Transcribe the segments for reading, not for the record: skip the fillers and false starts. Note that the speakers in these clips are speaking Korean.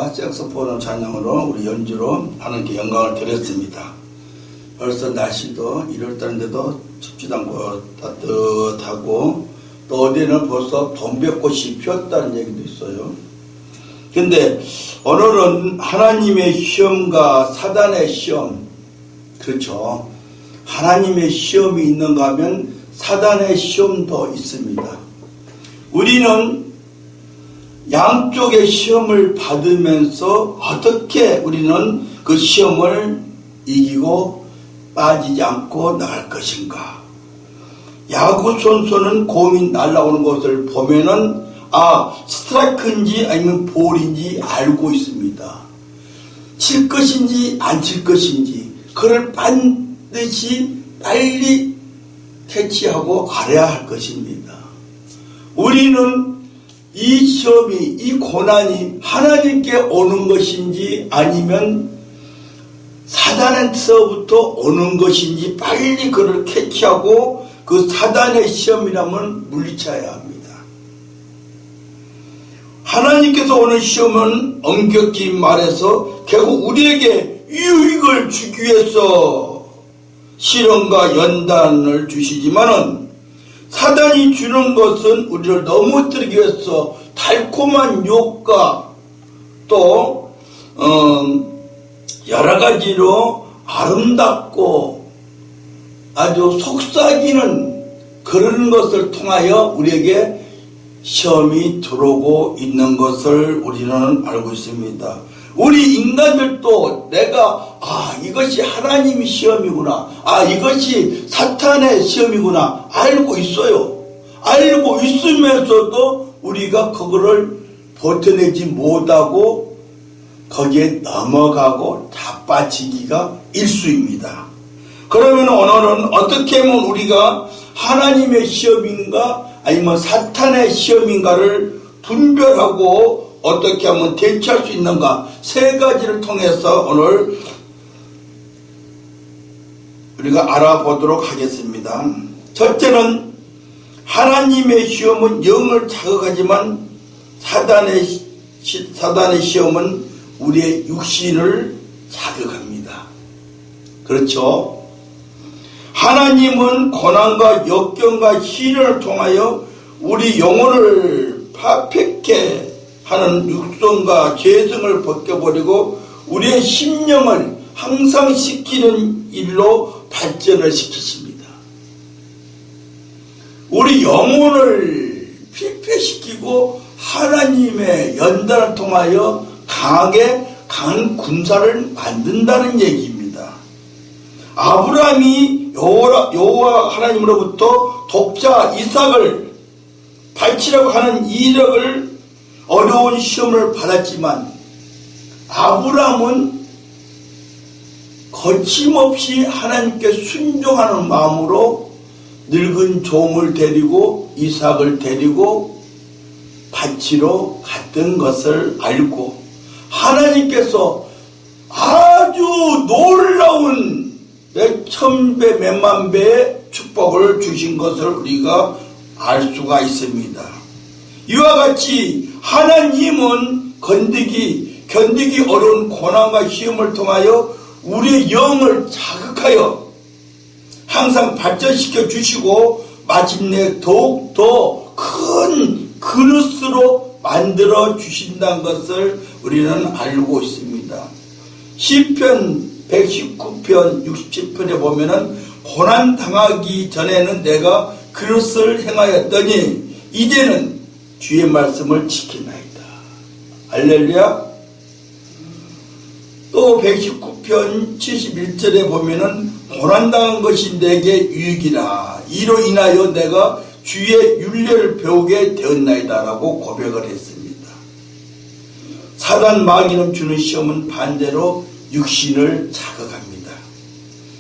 우리가 색소폰 찬양으로 우리 연주로 하나님께 영광을 드렸습니다. 벌써 날씨도 1월달인데도 춥지도 않고 따뜻하고 또 어디는 벌써 동백꽃이 피었다는 얘기도 있어요. 근데 오늘은 하나님의 시험과 사단의 시험, 그렇죠. 하나님의 시험이 있는가 하면 사단의 시험도 있습니다. 우리는 양쪽의 시험을 받으면서 어떻게 우리는 그 시험을 이기고 빠지지 않고 나갈 것인가. 야구 선수는 공이 날아오는 것을 보면은 스트라이크인지 아니면 볼인지 알고 있습니다. 칠 것인지 안 칠 것인지 그걸 반드시 빨리 캐치하고 알아야 할 것입니다. 우리는 이 시험이, 이 고난이 하나님께 오는 것인지 아니면 사단에서부터 오는 것인지 빨리 그를 캐치하고 그 사단의 시험이라면 물리쳐야 합니다. 하나님께서 오는 시험은 엄격히 말해서 결국 우리에게 유익을 주기 위해서 시련과 연단을 주시지만은 사단이 주는 것은 우리를 넘어뜨리기 위해서 달콤한 유혹과 또 여러 가지로 아름답고 아주 속삭이는 그런 것을 통하여 우리에게 시험이 들어오고 있는 것을 우리는 알고 있습니다. 우리 인간들도 내가 이것이 하나님의 시험이구나, 이것이 사탄의 시험이구나 알고 있어요. 알고 있으면서도 우리가 그거를 버텨내지 못하고 거기에 넘어가고 자빠지기가 일수입니다. 그러면 오늘은 어떻게 하면 우리가 하나님의 시험인가 아니면 사탄의 시험인가를 분별하고 어떻게 하면 대처할 수 있는가, 세 가지를 통해서 오늘 우리가 알아보도록 하겠습니다. 첫째는 하나님의 시험은 영을 자극하지만 사단의 시험은 우리의 육신을 자극합니다. 그렇죠? 하나님은 고난과 역경과 시련을 통하여 우리 영혼을 파ፌ케 하는 육성과 죄성을 벗겨버리고 우리의 심령을 향상시키는 일로 발전을 시키십니다. 우리 영혼을 피폐시키고 하나님의 연단을 통하여 강한 군사를 만든다는 얘기입니다. 아브라함이 여호와 하나님으로부터 독자 이삭을 바치라고 하는 이력을 어려운 시험을 받았지만 아브라함은 거침없이 하나님께 순종하는 마음으로 늙은 종을 데리고 이삭을 데리고 바치러 갔던 것을 알고 하나님께서 아주 놀라운 천배 몇만 배의 축복을 주신 것을 우리가 알 수가 있습니다. 이와 같이 하나님은 견디기 어려운 고난과 시험을 통하여 우리의 영을 자극하여 항상 발전시켜 주시고 마침내 더욱더 큰 그릇으로 만들어 주신다는 것을 우리는 알고 있습니다. 시편 119편 67편에 보면은 고난당하기 전에는 내가 그릇을 행하였더니 이제는 주의 말씀을 지키나이다. 할렐루야. 또 119편 71절에 보면은 고난당한 것이 내게 유익이라 이로 인하여 내가 주의 윤례를 배우게 되었나이다 라고 고백을 했습니다. 사단 마귀는 주는 시험은 반대로 육신을 자극합니다.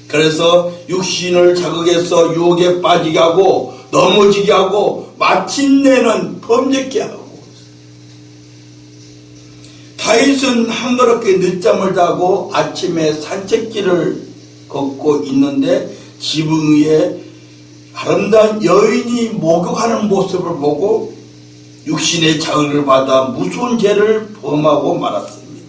그래서 육신을 자극해서 유혹에 빠지게 하고 넘어지게 하고 마침내는 범죄케 하고, 다윗은 한가롭게 늦잠을 자고 아침에 산책길을 걷고 있는데 지붕 위에 아름다운 여인이 목욕하는 모습을 보고 육신의 자극을 받아 무서운 죄를 범하고 말았습니다.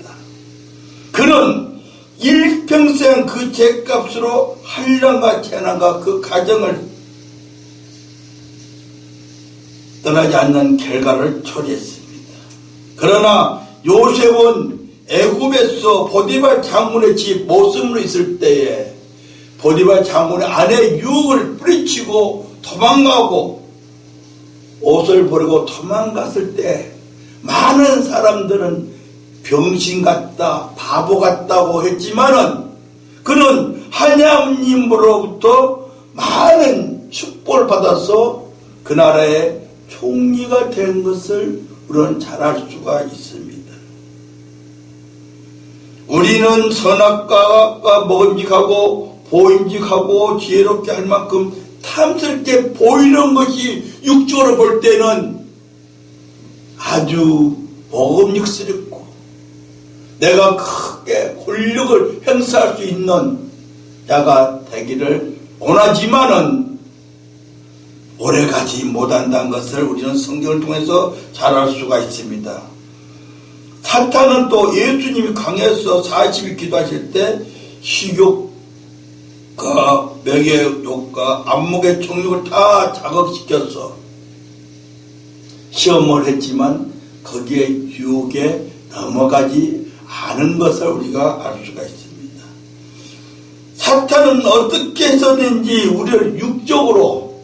그는 일평생 그 죗값으로 한량과 재난과 그 가정을 떠나지 않는 결과를 초래했습니다. 그러나 요셉은 애굽에서 보디발 장군의 집 모습으로 있을 때에 보디발 장군의 아내의 유혹을 뿌리치고 도망가고 옷을 버리고 도망갔을 때 많은 사람들은 병신 같다, 바보 같다고 했지만은 그는 하나님으로부터 많은 축복을 받아서 그 나라의 총리가 된 것을 우리는 잘 알 수가 있습니다. 우리는 선악과가 먹음직하고 보임직하고 지혜롭게 할 만큼 탐스럽게 보이는 것이 육적으로 볼 때는 아주 먹음직스럽고 내가 크게 권력을 행사할 수 있는 자가 되기를 원하지만은 오래가지 못한다는 것을 우리는 성경을 통해서 잘 알 수가 있습니다. 사탄은 또 예수님이 강에서 40일 기도하실 때 식욕과 명예욕과 안목의 정욕을 다 자극시켜서 시험을 했지만 거기에 유혹에 넘어가지 않은 것을 우리가 알 수가 있습니다. 사탄은 어떻게 해서든지 우리를 육적으로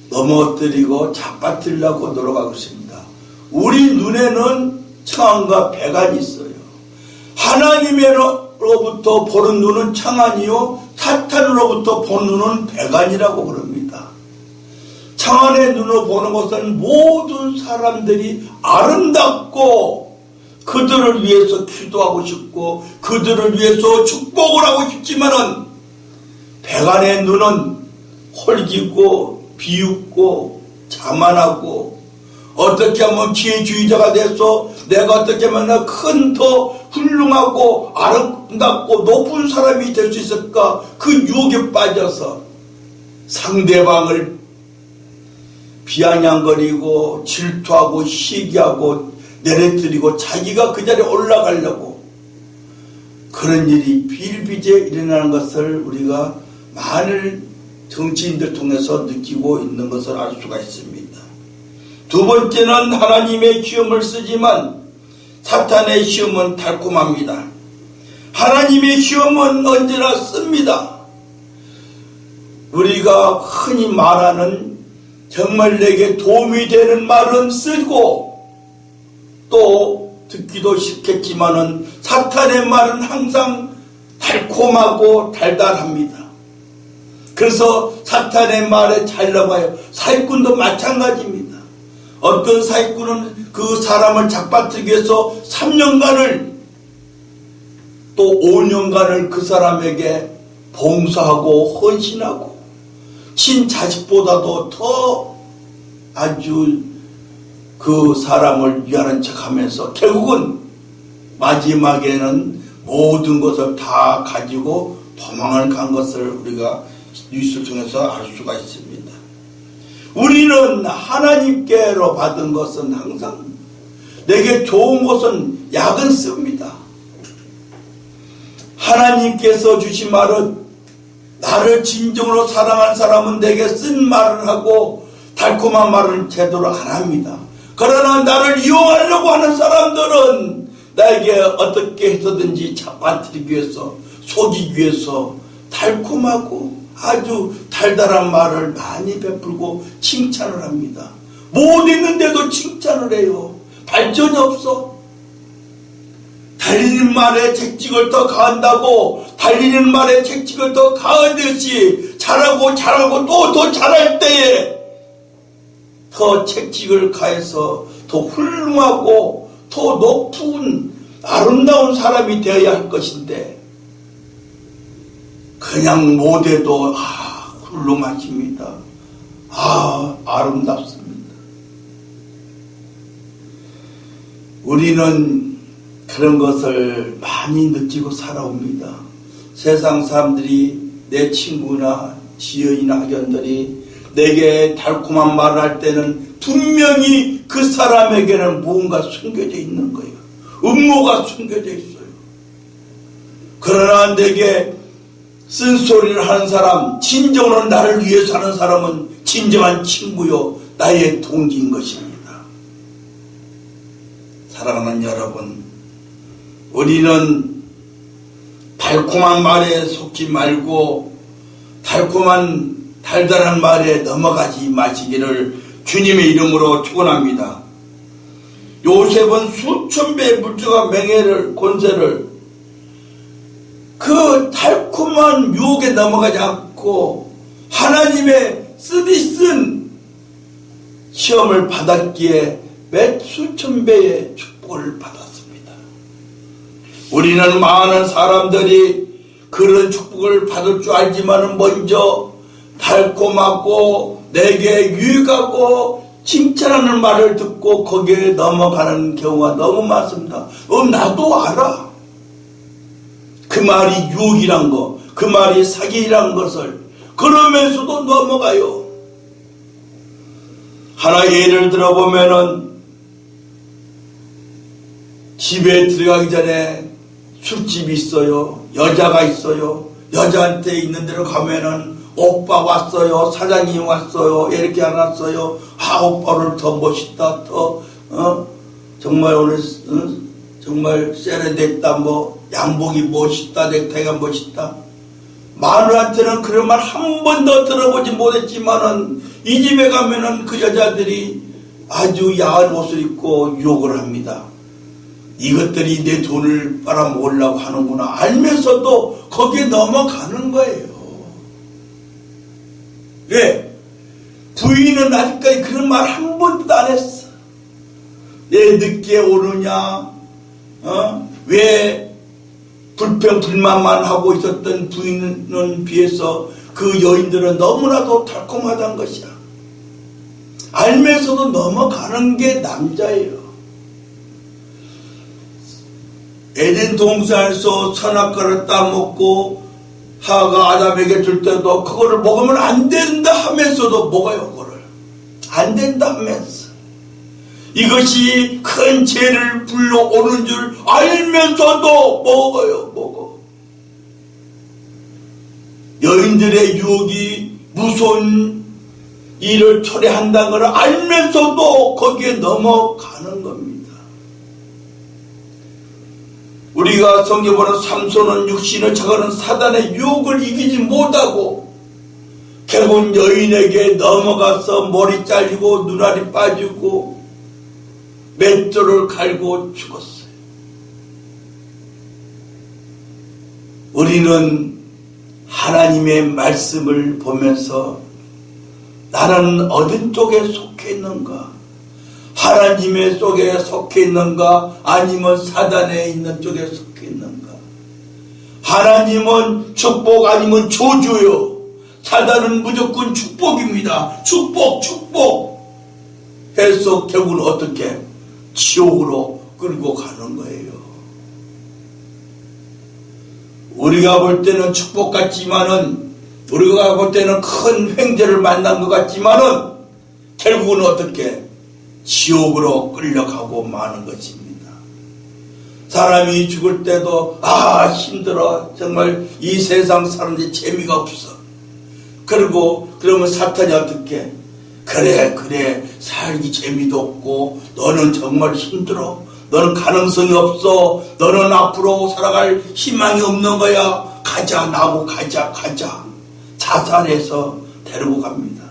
넘어뜨리고 잡아뜨리려고 노력하고 있습니다. 우리 눈에는 청안과 배관이 있어요. 하나님으로부터 보는 눈은 청안이요 사탄으로부터 보는 눈은 배관이라고 그럽니다. 청안의 눈으로 보는 것은 모든 사람들이 아름답고 그들을 위해서 기도하고 싶고 그들을 위해서 축복을 하고 싶지만은 배관의 눈은 홀기고 비웃고 자만하고 어떻게 하면 기회주의자가 돼서 내가 어떻게 하면 큰 더 훌륭하고 아름답고 높은 사람이 될 수 있을까 그 유혹에 빠져서 상대방을 비아냥거리고 질투하고 시기하고 내려뜨리고 자기가 그 자리에 올라가려고 그런 일이 비일비재에 일어나는 것을 우리가 많은 정치인들 통해서 느끼고 있는 것을 알 수가 있습니다. 두 번째는 하나님의 시험을 쓰지만 사탄의 시험은 달콤합니다. 하나님의 시험은 언제나 씁니다. 우리가 흔히 말하는 정말 내게 도움이 되는 말은 쓰고 또 듣기도 쉽겠지만은 사탄의 말은 항상 달콤하고 달달합니다. 그래서 사탄의 말에 잘 넘어요. 사기꾼도 마찬가지입니다. 어떤 사기꾼은 그 사람을 잡아뜨리기 위해서 3년간을 또 5년간을 그 사람에게 봉사하고 헌신하고 친자식보다도 더 아주 그 사람을 위하는 척하면서 결국은 마지막에는 모든 것을 다 가지고 도망을 간 것을 우리가 뉴스를 통해서 알 수가 있습니다. 우리는 하나님께로 받은 것은 항상 내게 좋은 것은 약은 씁니다. 하나님께서 주신 말은 나를 진정으로 사랑하는 사람은 내게 쓴 말을 하고 달콤한 말은 제대로 안 합니다. 그러나 나를 이용하려고 하는 사람들은 나에게 어떻게 해서든지 잡아뜨리기 위해서 속이기 위해서 달콤하고 아주 달달한 말을 많이 베풀고 칭찬을 합니다. 못 있는데도 칭찬을 해요. 발전이 없어. 달리는 말에 채찍을 더 가한다고 달리는 말에 채찍을 더 가하듯이 잘하고 또 더 잘할 때에 더 채찍을 가해서 더 훌륭하고 더 높은 아름다운 사람이 되어야 할 것인데 그냥 못해도 훌륭하십니다. 아름답습니다. 우리는 그런 것을 많이 느끼고 살아옵니다. 세상 사람들이 내 친구나 지연이나 학연들이 내게 달콤한 말을 할 때는 분명히 그 사람에게는 무언가 숨겨져 있는 거예요. 음모가 숨겨져 있어요. 그러나 내게 쓴소리를 하는 사람, 진정으로 나를 위해서 하는 사람은 진정한 친구요 나의 동지인 것입니다. 사랑하는 여러분, 우리는 달콤한 말에 속지 말고 달달한 말에 넘어가지 마시기를 주님의 이름으로 축원합니다. 요셉은 수천 배의 물주가 명예를, 권세를 그 달콤한 유혹에 넘어가지 않고 하나님의 쓰디쓴 시험을 받았기에 몇 수천 배의 축복을 받았습니다. 우리는 많은 사람들이 그런 축복을 받을 줄 알지만 먼저 달콤하고 내게 유익하고 칭찬하는 말을 듣고 거기에 넘어가는 경우가 너무 많습니다. 나도 알아. 그 말이 유혹이란 거, 그 말이 사기란 것을 그러면서도 넘어가요. 하나 예를 들어보면은 집에 들어가기 전에 술집이 있어요. 여자가 있어요. 여자한테 있는 데로 가면은 오빠 왔어요. 사장님 왔어요. 이렇게 안 왔어요. 오빠를 더 멋있다. 더 정말 오늘 정말 세련됐다. 양복이 멋있다. 넥타이가 멋있다. 마누라한테는 그런 말 한 번도 들어보지 못했지만은 이 집에 가면은 그 여자들이 아주 야한 옷을 입고 유혹을 합니다. 이것들이 내 돈을 빨아먹으려고 하는구나 알면서도 거기에 넘어가는 거예요. 왜? 부인은 아직까지 그런 말 한 번도 안 했어. 내 늦게 오느냐? 왜 불평불만만 하고 있었던 부인은 비해서 그 여인들은 너무나도 달콤하다는 것이야. 알면서도 넘어가는 게 남자예요. 에덴 동산에서 선악과를 따먹고 하가 아담에게 줄 때도 그거를 먹으면 안 된다 하면서도 먹어요. 그거를 안 된다 하면서 이것이 큰 죄를 불러오는 줄 알면서도 먹어. 여인들의 유혹이 무서운 일을 초래한다는 걸 알면서도 거기에 넘어가는 겁니다. 우리가 성경보는 삼손은 육신을 저거는 사단의 유혹을 이기지 못하고 결국은 여인에게 넘어가서 머리 잘리고 눈알이 빠지고 맷돌을 갈고 죽었어요. 우리는 하나님의 말씀을 보면서 나는 어느 쪽에 속해 있는가? 하나님의 쪽에 속해 있는가? 아니면 사단에 있는 쪽에 속해 있는가? 하나님은 축복 아니면 저주요. 사단은 무조건 축복입니다. 축복 해서 결국은 어떻게? 지옥으로 끌고 가는 거예요. 우리가 볼 때는 축복 같지만은 우리가 볼 때는 큰 횡재를 만난 것 같지만은 결국은 어떻게? 지옥으로 끌려가고 마는 것입니다. 사람이 죽을 때도 힘들어. 정말 이 세상 사는데 재미가 없어. 그리고 그러면 사탄이 어떻게? 그래 살기 재미도 없고 너는 정말 힘들어. 너는 가능성이 없어. 너는 앞으로 살아갈 희망이 없는 거야. 가자 나고 가자. 자살해서 데리고 갑니다.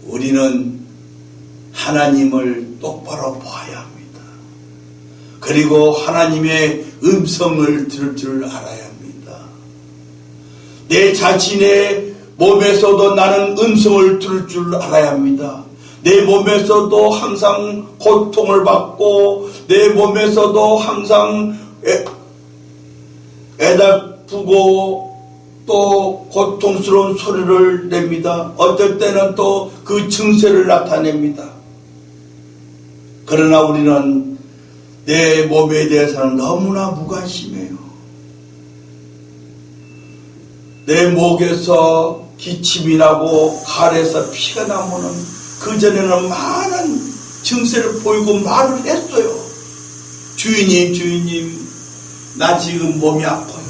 우리는 하나님을 똑바로 봐야 합니다. 그리고 하나님의 음성을 들을 줄 알아야 합니다. 내 자신의 몸에서도 나는 음성을 들을 줄 알아야 합니다. 내 몸에서도 항상 고통을 받고 내 몸에서도 항상 애달프고 또 고통스러운 소리를 냅니다. 어떨 때는 또 그 증세를 나타냅니다. 그러나 우리는 내 몸에 대해서는 너무나 무관심해요. 내 목에서 기침이 나고 칼에서 피가 나면은 그전에는 많은 증세를 보이고 말을 했어요. 주인님, 나 지금 몸이 아파요.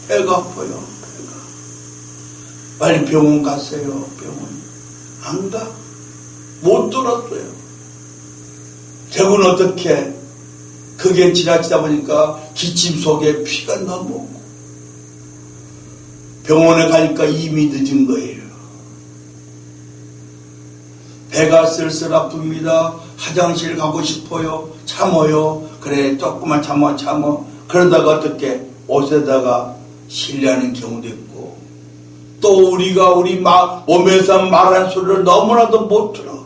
배가 아파요. 배가. 빨리 병원 가세요. 병원. 안 가. 못 들었어요. 결국은 어떻게, 그게 지나치다 보니까 기침 속에 피가 넘어오고 병원에 가니까 이미 늦은 거예요. 배가 슬슬 아픕니다. 화장실 가고 싶어요. 참어요. 그래, 조금만 참어. 그러다가 어떻게 옷에다가 실려하는 경우도 있고, 또 우리가 우리 몸에서 말하는 소리를 너무나도 못 들어.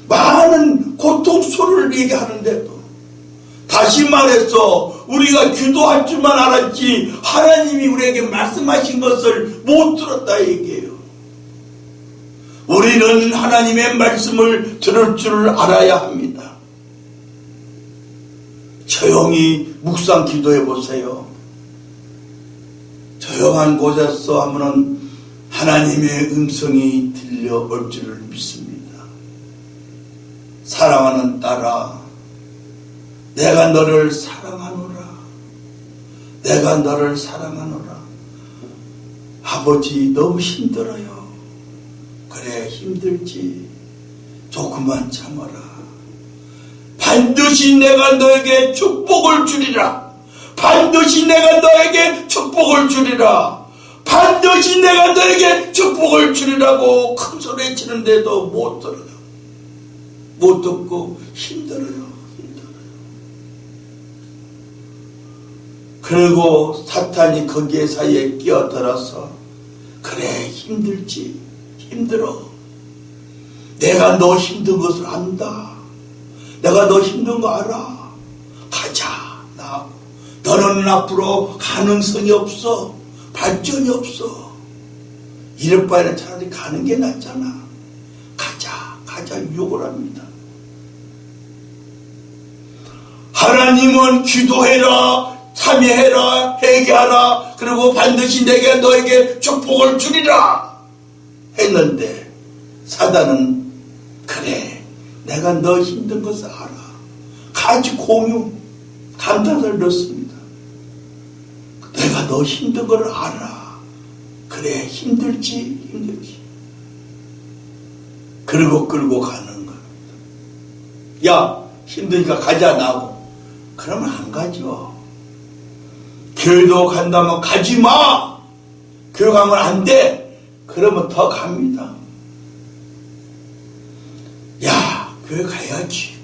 많은 고통소리를 얘기하는데도, 다시 말해서 우리가 기도할 줄만 알았지 하나님이 우리에게 말씀하신 것을 못 들었다 얘기해요. 우리는 하나님의 말씀을 들을 줄 알아야 합니다. 조용히 묵상 기도해 보세요. 조용한 곳에서 하면은 하나님의 음성이 들려올 줄을 믿습니다. 사랑하는 딸아, 내가 너를 사랑하노라. 내가 너를 사랑하노라. 아버지, 너무 힘들어요. 그래, 힘들지. 조금만 참아라. 반드시 내가 너에게 축복을 주리라. 반드시 내가 너에게 축복을 주리라. 반드시 내가 너에게 축복을 주리라고 큰 소리 치는데도 못 들어요. 못 듣고 힘들어요. 그리고 사탄이 거기에 사이에 끼어들어서, 그래, 힘들지. 힘들어. 내가 너 힘든 것을 안다. 내가 너 힘든 거 알아. 가자. 나하고. 너는 앞으로 가능성이 없어. 발전이 없어. 이럴 바에는 차라리 가는 게 낫잖아. 가자 유혹을 합니다. 하나님은 기도해라, 참여해라, 회개하라, 그리고 반드시 내게 너에게 축복을 주리라 했는데, 사단은 그래, 내가 너 힘든 것을 알아. 같이 공유, 감탄을 넣습니다. 내가 너 힘든 걸 알아. 그래, 힘들지. 그리고 끌고 가는 겁니다. 야, 힘드니까 가자, 나하고. 그러면 안 가죠. 교회도 간다면 가지 마. 교회 가면 안 돼. 그러면 더 갑니다. 야, 교회 가야지.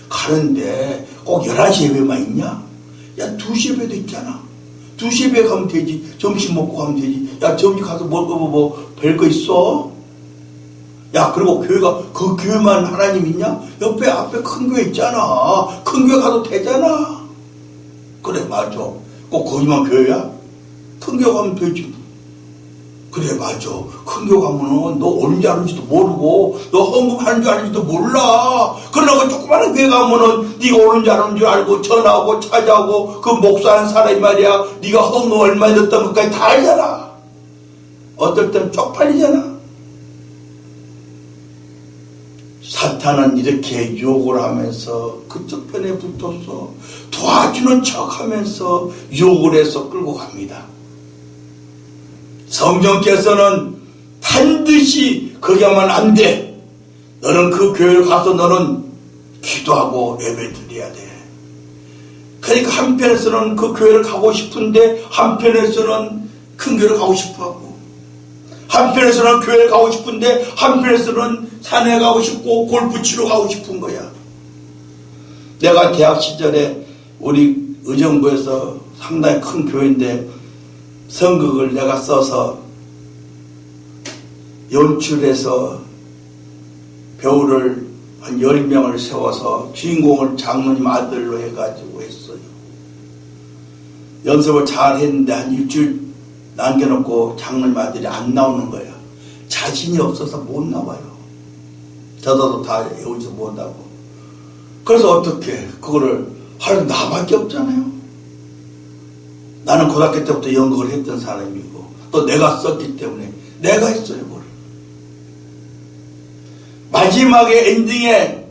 가는데 꼭 11시 예배만 있냐? 야, 2시 예배도 있잖아. 2시 예배 가면 되지. 점심 먹고 가면 되지. 야, 점심 가서 뭐 별거 있어? 야, 그리고 교회가, 그 교회만 하나님 있냐? 옆에 앞에 큰 교회 있잖아. 큰 교회 가도 되잖아. 그래, 맞아. 꼭 거기만 교회야? 큰 교회 가면 되지. 그래, 맞아. 큰 교회 가면은 너 오는지 안 오는지도 모르고, 너 헌금하는지 아닌지도 몰라. 그러나 그 조그마한 교회 가면은 네가 오는지 안 오는지 알고 전화하고 찾아오고, 그 목사하는 사람이 말이야, 네가 헌금 얼마 줬던 것까지 다 알잖아. 어떨 땐 쪽팔리잖아. 사탄은 이렇게 유혹을 하면서 그쪽 편에 붙어서 도와주는 척 하면서 유혹을 해서 끌고 갑니다. 성령께서는 반드시 거기 하면 안 돼. 너는 그 교회를 가서 너는 기도하고 예배 드려야 돼. 그러니까 한편에서는 그 교회를 가고 싶은데 한편에서는 큰 교회를 가고 싶어하고, 한편에서는 교회를 가고 싶은데 한편에서는 산에 가고 싶고 골프 치러 가고 싶은 거야. 내가 대학 시절에 우리 의정부에서 상당히 큰 교회인데 선극을 내가 써서 연출해서 배우를 한 10명을 세워서 주인공을 장로님 아들로 해가지고 했어요. 연습을 잘 했는데 한 일주일 남겨놓고 장로님 아들이 안 나오는 거야. 자신이 없어서 못 나와요. 저도 다 외우지도 못하고. 그래서 어떻게 그거를 할 나밖에 없잖아요. 나는 고등학교 때부터 연극을 했던 사람이고 또 내가 썼기 때문에 내가 했어요. 그걸. 마지막에 엔딩에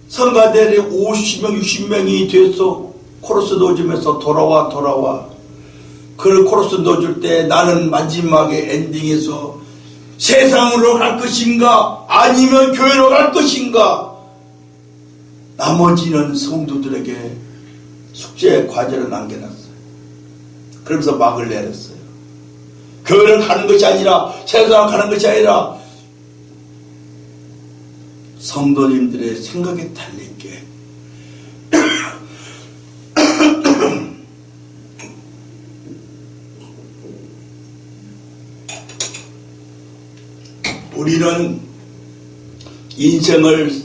성가대리 50명 60명이 돼서 코러스 넣어주면서 돌아와 그 코러스 넣어줄 때 나는 마지막에 엔딩에서 세상으로 갈 것인가 아니면 교회로 갈 것인가, 나머지는 성도들에게 숙제 과제를 남겨놨어요. 그러면서 막을 내렸어요. 교회를 가는 것이 아니라, 세상을 가는 것이 아니라 성도님들의 생각에 달릴게 우리는 인생을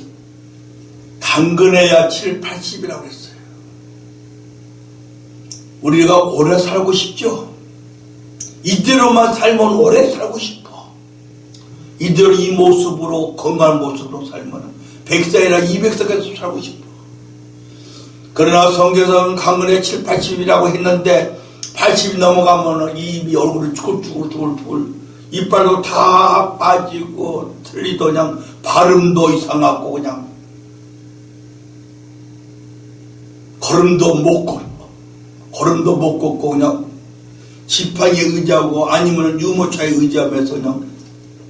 당근해야 7, 80이라고 했어요. 우리가 오래 살고 싶죠? 이대로만 살면 오래 살고 싶어. 이대로 이 모습으로, 건강한 모습으로 살면 100살이나 200살까지 살고 싶어. 그러나 성경에서는 강건에 7, 80이라고 했는데 80이 넘어가면 입이 얼굴이 죽을 이빨도 다 빠지고 틀리도 그냥 발음도 이상하고 그냥 걸음도 못 걷고 그냥 지팡이에 의지하고 아니면 유모차에 의지하면서 그냥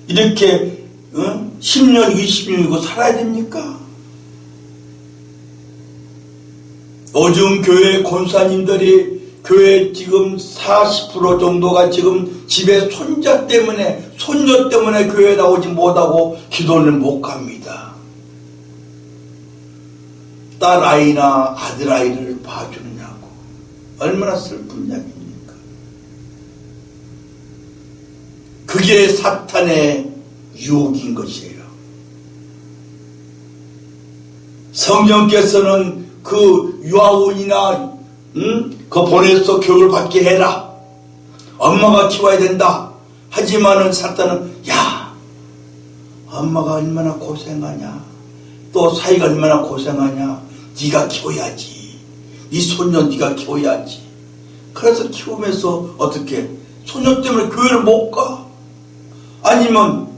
이렇게 10년 20년이고 살아야 됩니까? 요즘 교회 권사님들이 교회 지금 40% 정도가 지금 집에 손녀 때문에 교회 나오지 못하고 기도를 못 갑니다. 딸 아이나 아들 아이를 봐주느냐고. 얼마나 슬픈 이야기입니까? 그게 사탄의 유혹인 것이에요. 성령께서는 그 유아원이나 그 보내서 교육을 받게 해라. 엄마가 키워야 된다. 하지만은 사탄은 야, 엄마가 얼마나 고생하냐, 또 사이가 얼마나 고생하냐, 네가 키워야지. 네 손녀 네가 키워야지. 그래서 키우면서 어떻게 손녀 때문에 교회를 못 가? 아니면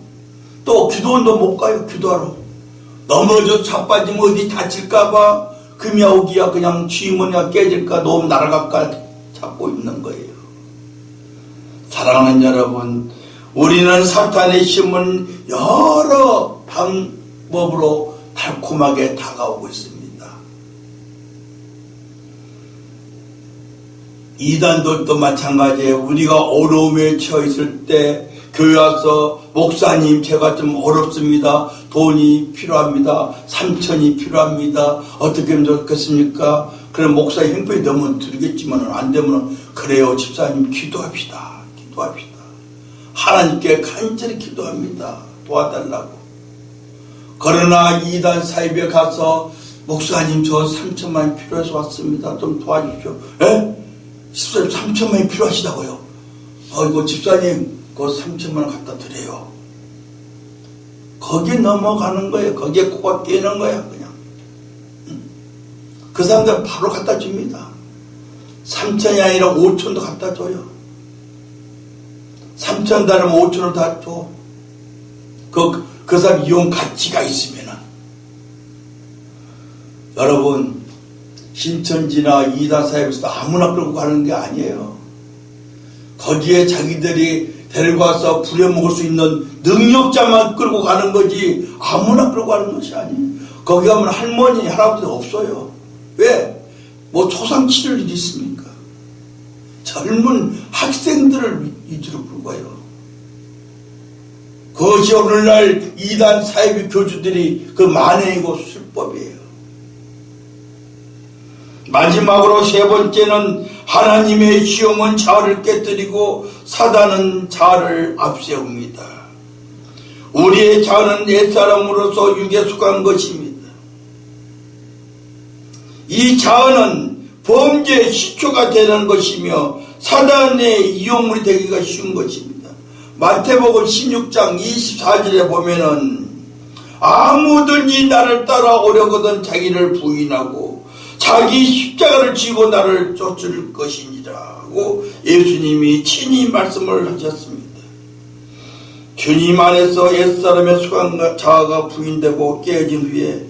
또 기도원도 못 가요. 기도하러 넘어져 자빠지면 어디 다칠까봐 금이야 오기야 그냥 쥐문이야 깨질까 너무 날아갈까 찾고 있는 거예요. 사랑하는 여러분, 우리는 사탄의 힘은 여러 방법으로 달콤하게 다가오고 있습니다. 이단들도 마찬가지예요. 우리가 어려움에 처해 있을 때 교회 와서 목사님 제가 좀 어렵습니다. 돈이 필요합니다. 3천이 필요합니다. 어떻게 하면 좋겠습니까? 그럼 목사의 형편이 너무 들겠지만 안 되면 그래요 집사님 기도합시다. 하나님께 간절히 기도합니다. 도와달라고. 그러나 이단 사입에 가서 목사님 저 3천만 원 필요해서 왔습니다. 좀 도와주십시오. 에? 집사님 3천만 원이 필요하시다고요? 이거 집사님 그 3천만 원 갖다 드려요. 거기에 넘어가는 거예요. 거기에 코가 깨는 거야 그냥. 그 사람들은 바로 갖다 줍니다. 3천이 아니라 5천도 갖다 줘요. 3천 달으면 5천을 다 줘. 그 사람 이용 가치가 있으면은. 여러분, 신천지나 이단사역에서 아무나 끌고 가는 게 아니에요. 거기에 자기들이 데리고 와서 부려먹을 수 있는 능력자만 끌고 가는 거지 아무나 끌고 가는 것이 아니에요. 거기 가면 할머니, 할아버지 없어요. 왜? 뭐 초상치를 일이 있습니까? 젊은 학생들을 위주로 끌고 가요. 그것이 오늘날 이단 사이비 교주들이 그 만행이고 술법이에요. 마지막으로 세 번째는 하나님의 시험은 자아를 깨뜨리고 사단은 자아를 앞세웁니다. 우리의 자아는 옛사람으로서 육에 속한 것입니다. 이 자아는 범죄의 시초가 되는 것이며 사단의 이용물이 되기가 쉬운 것입니다. 마태복음 16장 24절에 보면은 아무든지 나를 따라오려거든 자기를 부인하고 자기 십자가를 지고 나를 쫓을 것이니라고 예수님이 친히 말씀을 하셨습니다. 주님 안에서 옛사람의 수강과 자아가 부인되고 깨진 후에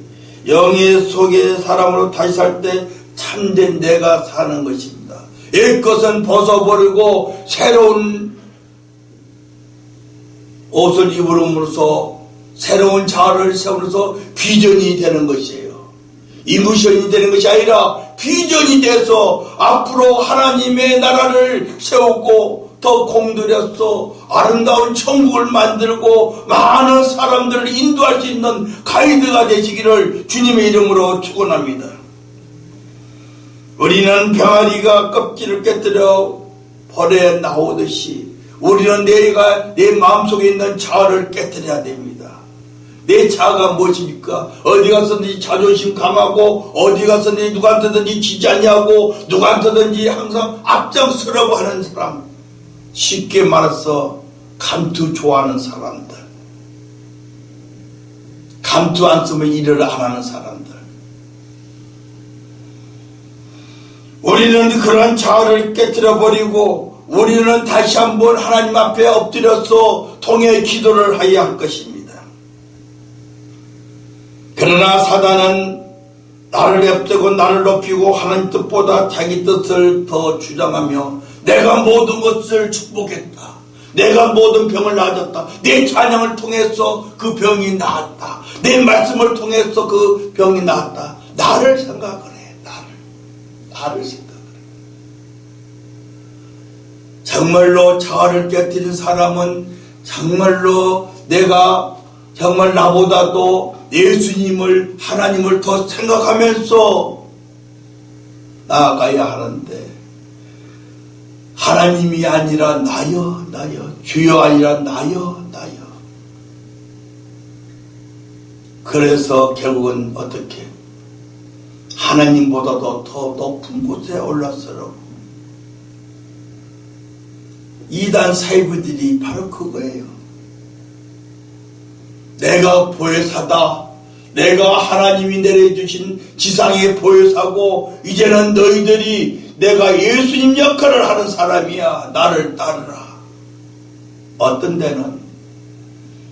영의 속의 사람으로 다시 살 때 참된 내가 사는 것입니다. 옛것은 벗어버리고 새로운 옷을 입음으로써 새로운 자아를 세우면서 비전이 되는 것이에요. 이무션이 되는 것이 아니라 비전이 돼서 앞으로 하나님의 나라를 세우고 더 공들여서 아름다운 천국을 만들고 많은 사람들을 인도할 수 있는 가이드가 되시기를 주님의 이름으로 축원합니다. 우리는 병아리가 껍질을 깨뜨려 벌에 나오듯이 우리는 내 마음속에 있는 자아를 깨뜨려야 됩니다. 내 자아가 무엇입니까? 어디 가서든지 자존심 강하고 어디 가서든지 누구한테든지 지지 않냐고 누구한테든지 항상 앞장서려고 하는 사람, 쉽게 말해서 감투 좋아하는 사람들, 감투 안 쓰면 일을 안 하는 사람들. 우리는 그런 자아를 깨뜨려버리고 우리는 다시 한번 하나님 앞에 엎드려서 통해 기도를 해야 할 것입니다. 그러나 사단은 나를 앞세고 나를 높이고 하나님 뜻보다 자기 뜻을 더 주장하며 내가 모든 것을 축복했다. 내가 모든 병을 나아졌다. 내 찬양을 통해서 그 병이 나았다. 내 말씀을 통해서 그 병이 나았다. 나를 생각을 해. 나를 생각을 해. 정말로 자아를 깨뜨린 사람은 정말로 내가 정말 나보다도 예수님을 하나님을 더 생각하면서 나아가야 하는데 하나님이 아니라 나여 주여 아니라 나여 그래서 결국은 어떻게 하나님보다도 더 높은 곳에 올랐어요. 이단 사이비들이 바로 그거예요. 내가 보혜사다. 내가 하나님이 내려주신 지상의 보혜사고 이제는 너희들이 내가 예수님 역할을 하는 사람이야. 나를 따르라. 어떤 데는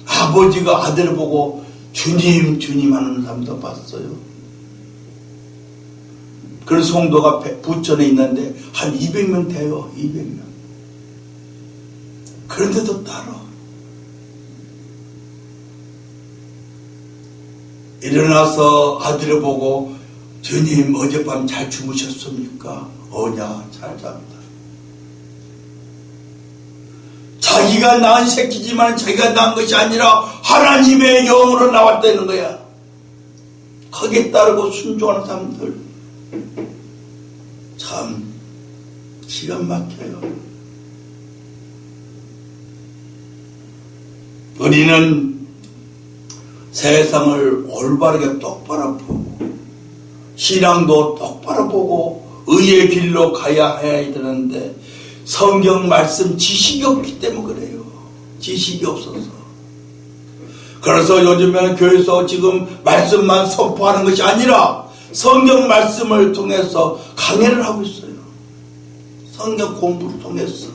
아버지가 아들을 보고 주님 하는 사람도 봤어요. 그런 성도가 부천에 있는데 한 200명 돼요. 200명. 그런데도 따라 일어나서 아들을 보고 주님 어젯밤 잘 주무셨습니까? 어냐 잘 잡니다. 자기가 낳은 새끼지만 자기가 낳은 것이 아니라 하나님의 영으로 나왔다는 거야. 거기에 따르고 순종하는 사람들 참 기가 막혀요. 우리는 세상을 올바르게 똑바로 보고 신앙도 똑바로 보고 의의 길로 가야 해야 되는데 성경 말씀 지식이 없기 때문에 그래요. 지식이 없어서. 그래서 요즘에는 교회에서 지금 말씀만 선포하는 것이 아니라 성경 말씀을 통해서 강해를 하고 있어요. 성경 공부를 통해서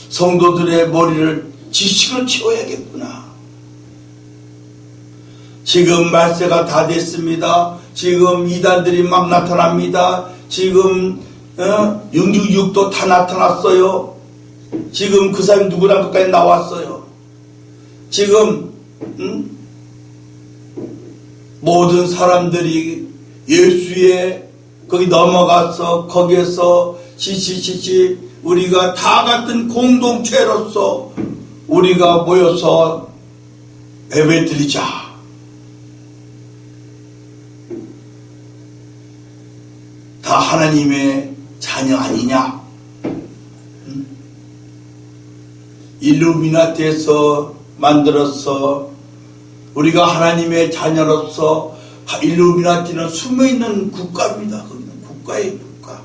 성도들의 머리를 지식으로 채워야겠구나. 지금 말세가 다 됐습니다. 지금 이단들이 막 나타납니다. 지금 666도 다 나타났어요. 지금 그 사람이 누구랑 끝까지 나왔어요. 지금 모든 사람들이 예수의 거기 넘어가서 거기에서 우리가 다 같은 공동체로서 우리가 모여서 예배드리자. 다 하나님의 자녀 아니냐? 일루미나티에서 만들어서 우리가 하나님의 자녀로서 일루미나티는 숨어있는 국가입니다. 국가의 국가.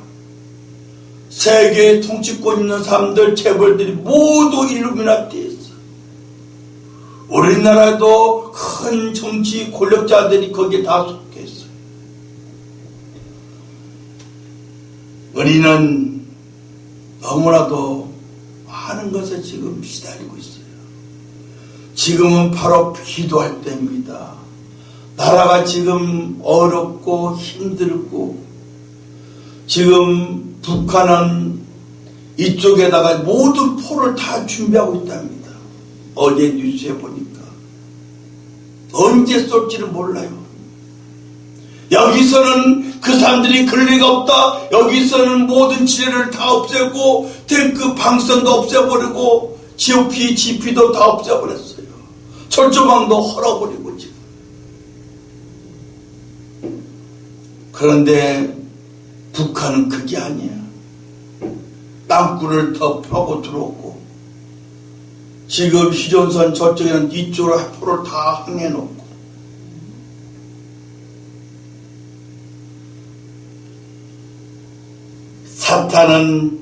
세계 통치권 있는 사람들, 재벌들이 모두 일루미나티에 있어. 우리나라도 큰 정치 권력자들이 거기에 다 속해 있어요. 우리는 너무나도 많은 것에 지금 시달리고 있어요. 지금은 바로 기도할 때입니다. 나라가 지금 어렵고 힘들고 지금 북한은 이쪽에다가 모든 포를 다 준비하고 있답니다. 어제 뉴스에 보니까 언제 쏠지는 몰라요. 여기서는 그 사람들이 그럴 리가 없다. 여기서는 모든 지뢰를 다 없애고 탱크 방선도 없애버리고 GOP, GP도 다 없애버렸어요. 철조망도 헐어버리고 지금. 그런데 북한은 그게 아니야. 땅굴을 더 파고 들어오고 지금 휴전선 저쪽에는 이쪽으로 포를 다 항해놓고 사탄은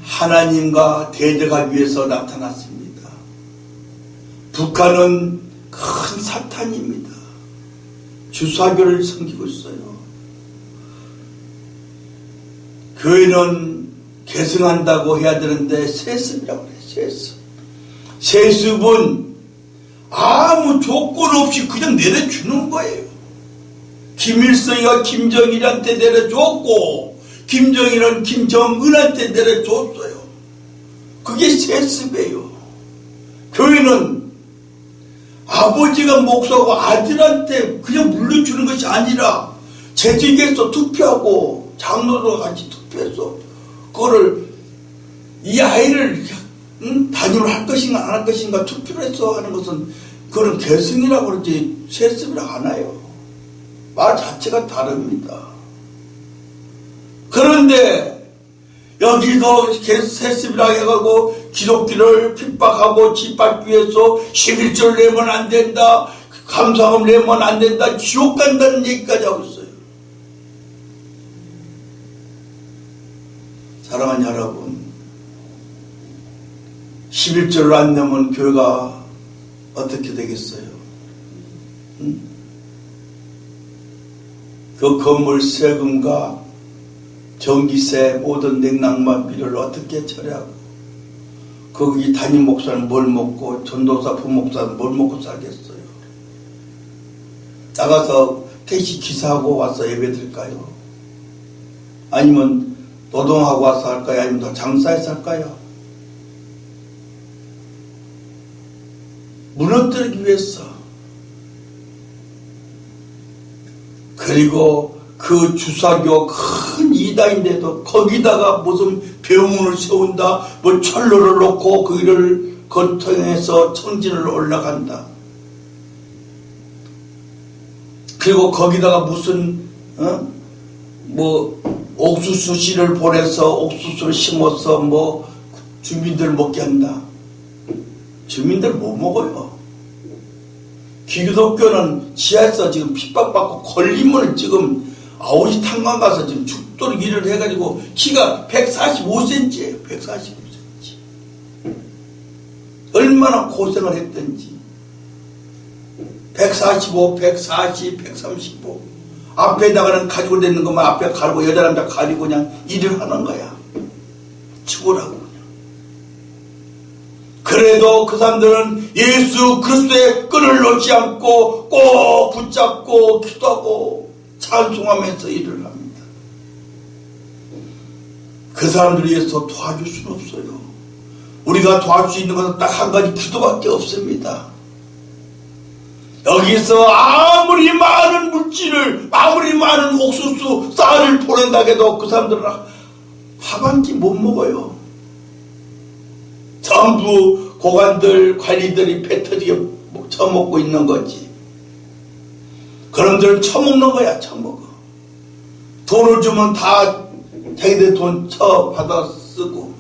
하나님과 대적하기 위해서 나타났습니다. 북한은 큰 사탄입니다. 주사교를 섬기고 있어요. 교회는 계승한다고 해야 되는데 세습이라고 그래요. 세습. 세습은 아무 조건 없이 그냥 내려주는 거예요. 김일성이가 김정일한테 내려줬고 김정일은 김정은한테 내려줬어요. 그게 세습이에요. 교회는 아버지가 목사하고 아들한테 그냥 물려주는 것이 아니라 재직해서 투표하고 장로도 같이 투표해서 그거를 이 아이를 단임을 할 것인가 안 할 것인가 투표를 해서 하는 것은 그거는 계승이라고 그러지 세습이라고 안 해요. 말 자체가 다릅니다. 그런데 여기서 세습이라고 해가지고 기독교를 핍박하고 짓밟기 위해서 11절 내면 안 된다, 감사금 내면 안 된다, 지옥 간다는 얘기까지 하고 있어요. 사랑하는 여러분, 11절을 안 내면 교회가 어떻게 되겠어요? 그 건물 세금과 전기세 모든 냉난방비를 어떻게 처리하고 거기 담임 목사는 뭘 먹고 전도사 부목사는 뭘 먹고 살겠어요? 나가서 택시 기사하고 와서 예배드릴까요? 아니면 노동하고 와서 할까요? 아니면 더 장사해서 할까요? 무너뜨리기 위해서. 그리고 그 주사교 큰 이단인데도 거기다가 무슨 병문을 세운다, 뭐 철로를 놓고 거기를 거통해서 청진을 올라간다. 그리고 거기다가 무슨 뭐 옥수수 씨를 보내서 옥수수를 심어서 뭐 주민들 먹게 한다. 주민들 못 먹어요. 기독교는 지하에서 지금 핍박받고 걸리면 지금 아오지 탄광 가서 지금 죽도록 일을 해가지고 키가 145cm예요. 145cm. 얼마나 고생을 했던지. 145, 140, 135. 앞에다가는 가지고 다니는 것만 앞에 가리고 여자 남자 가리고 그냥 일을 하는 거야. 죽으라고 그냥. 그래도 그 사람들은 예수 그리스도의 끈을 놓지 않고 꼭 붙잡고 기도하고 찬송하면서 일을 합니다. 그 사람들을 위해서 도와줄 수는 없어요. 우리가 도와줄 수 있는 것은 딱 한 가지 기도밖에 없습니다. 여기서 아무리 많은 물질을, 아무리 많은 옥수수 쌀을 보낸다고 해도 그 사람들은 밥 한 끼 못 먹어요. 전부 고관들, 관리들이 배 터지게 처먹고 있는 거지. 그놈들은 처먹는 거야, 처먹어. 돈을 주면 다 자기들 돈 받아 쓰고.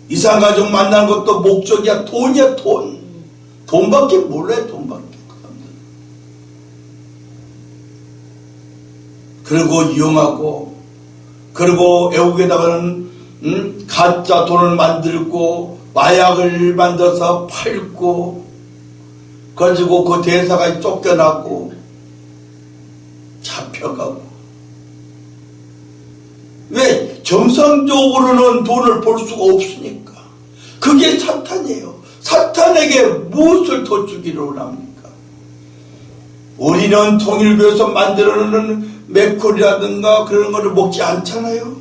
이산가족 만나는 것도 목적이야, 돈이야, 돈. 돈밖에 몰라요, 돈밖에. 그리고 이용하고, 그리고 외국에다가는 가짜 돈을 만들고 마약을 만들어서 팔고 가지고 그 대사가 쫓겨나고 잡혀가고. 왜? 정상적으로는 돈을 벌 수가 없으니까. 그게 사탄이에요. 사탄에게 무엇을 더 주기를 원합니까? 우리는 통일교에서 만들어놓는 맥콜이라든가 그런 거를 먹지 않잖아요.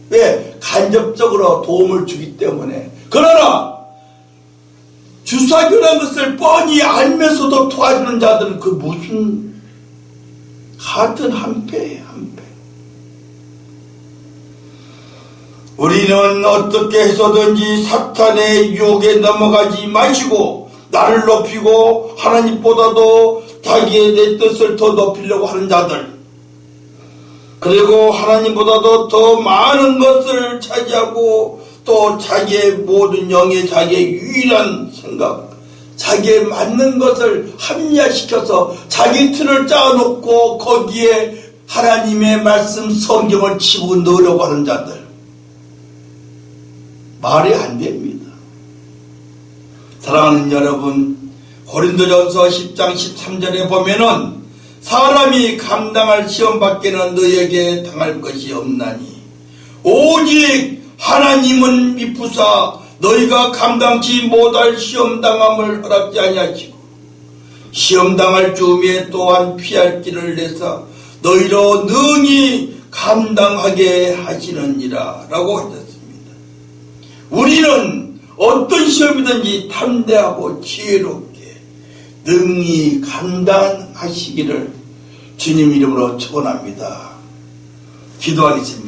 왜? 간접적으로 도움을 주기 때문에. 그러나 주사교라는 것을 뻔히 알면서도 도와주는 자들은 그 무슨 같은 한패예요. 한패. 우리는 어떻게 해서든지 사탄의 유혹에 넘어가지 마시고 나를 높이고 하나님보다도 자기의 내 뜻을 더 높이려고 하는 자들, 그리고 하나님보다도 더 많은 것을 차지하고 또 자기의 모든 영의 자기의 유일한 생각, 자기에 맞는 것을 합리화시켜서 자기 틀을 짜놓고 거기에 하나님의 말씀 성경을 치고 넣으려고 하는 자들, 말이 안 됩니다. 사랑하는 여러분, 고린도전서 10장 13절에 보면은 사람이 감당할 시험밖에는 너에게 당할 것이 없나니 오직 하나님은 미쁘사 너희가 감당치 못할 시험당함을 허락지 아니하시고 시험당할 즈음에 또한 피할 길을 내사 너희로 능히 감당하게 하시느니라 라고 하셨습니다. 우리는 어떤 시험이든지 담대하고 지혜롭게 능히 감당하시기를 주님 이름으로 축원합니다. 기도하겠습니다.